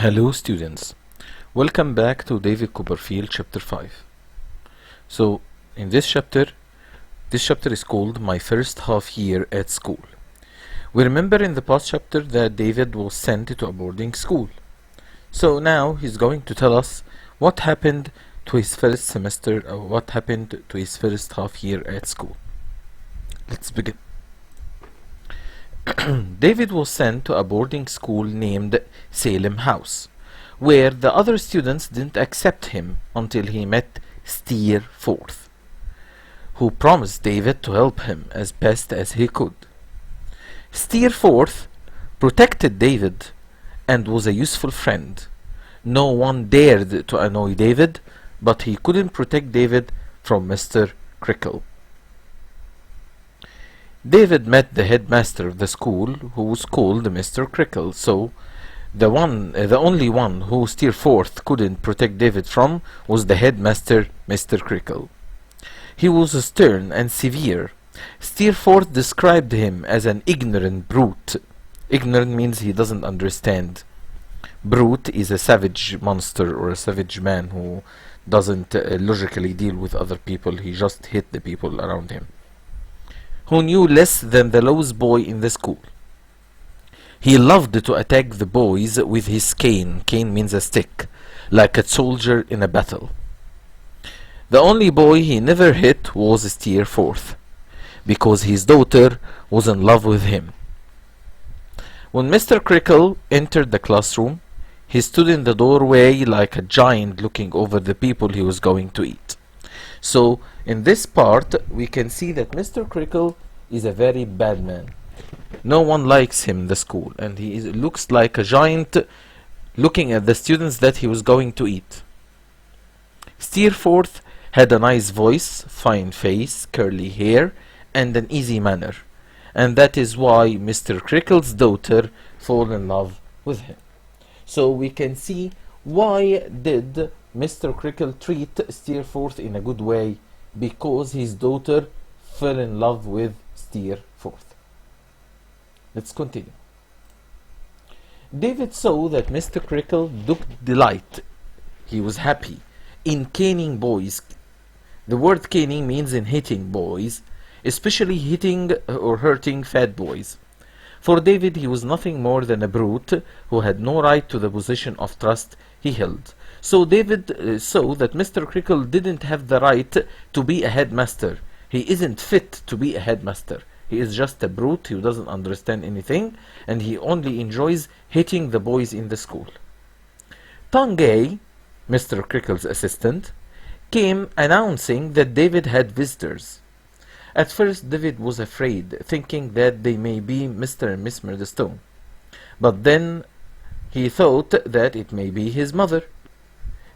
Hello students, welcome back to David Copperfield chapter 5. So in this chapter is called My First Half Year at School. We remember in the past chapter that David was sent to a boarding school. So now he's going to tell us what happened to his first semester or what happened to his first half year at school. Let's begin. David was sent to a boarding school named Salem House, where the other students didn't accept him until he met Steerforth, who promised David to help him as best as he could. Steerforth protected David and was a useful friend. No one dared to annoy David, but he couldn't protect David from Mr. Crickle. David met the headmaster of the school, who was called Mr. Crickle, so the only one who Steerforth couldn't protect David from was the headmaster, Mr. Crickle. He was stern and severe. Steerforth described him as an ignorant brute. Ignorant means he doesn't understand. Brute is a savage monster or a savage man who doesn't logically deal with other people. He just hit the people around him, who knew less than the lowest boy in the school. He loved to attack the boys with his cane. Cane means a stick, like a soldier in a battle. The only boy he never hit was Steerforth, because his daughter was in love with him. When Mr. Crickle entered the classroom, he stood in the doorway like a giant looking over the people he was going to eat. So in this part we can see that Mr. Crickle is a very bad man. No one likes him in the school, and he looks like a giant looking at the students that he was going to eat. Steerforth had a nice voice, fine face, curly hair, and an easy manner, and that is why Mr. Crickle's daughter fell in love with him. So we can see why did Mr. Crickle treat Steerforth in a good way, because his daughter fell in love with Steerforth. Let's continue. David saw that Mr. Crickle took delight, he was happy, in caning boys. The word caning means in hitting boys, especially hitting or hurting fat boys. For David, he was nothing more than a brute who had no right to the position of trust he held. So David saw that Mr. Crickle didn't have the right to be a headmaster. He isn't fit to be a headmaster. He is just a brute who doesn't understand anything, and he only enjoys hitting the boys in the school. Tangay, Mr. Crickle's assistant, came announcing that David had visitors. At first David was afraid, thinking that they may be Mr. and Miss Murdstone. But then he thought that it may be his mother.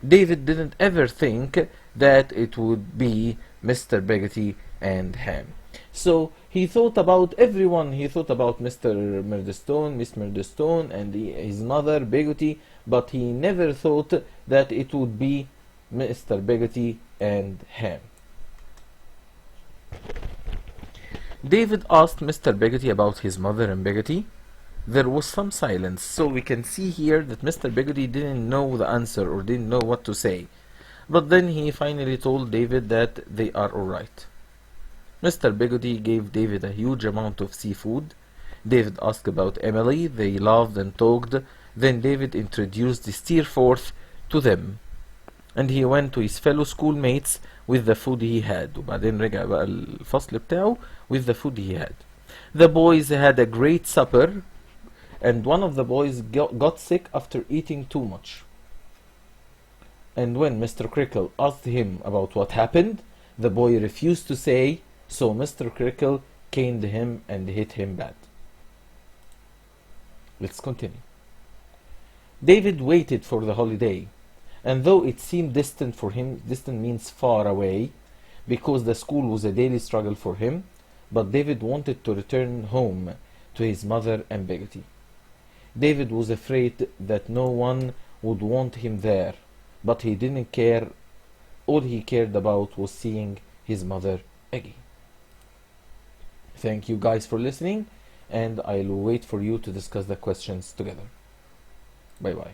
David didn't ever think that it would be Mr. Peggotty and Ham. So he thought about everyone. He thought about Mr. Murdstone, Miss Murdstone, and his mother, Peggotty, but he never thought that it would be Mr. Peggotty and Ham. David asked Mr. Peggotty about his mother and Peggotty. There was some silence, so we can see here that Mr. Peggotty didn't know the answer or didn't know what to say. But then he finally told David that they are alright. Mr. Peggotty gave David a huge amount of seafood. David asked about Emily. They laughed and talked. Then David introduced Steerforth to them, and he went to his fellow schoolmates with the food he had. وبعدين رجع بقى الفصل بتاعه with the food he had. The boys had a great supper, and one of the boys got sick after eating too much. And when Mr. Crickle asked him about what happened, the boy refused to say, so Mr. Crickle caned him and hit him bad. Let's continue. David waited for the holiday, and though it seemed distant for him, distant means far away, because the school was a daily struggle for him, but David wanted to return home to his mother and Peggotty. David was afraid that no one would want him there, but he didn't care. All he cared about was seeing his mother again. Thank you guys for listening, and I'll wait for you to discuss the questions together. Bye bye.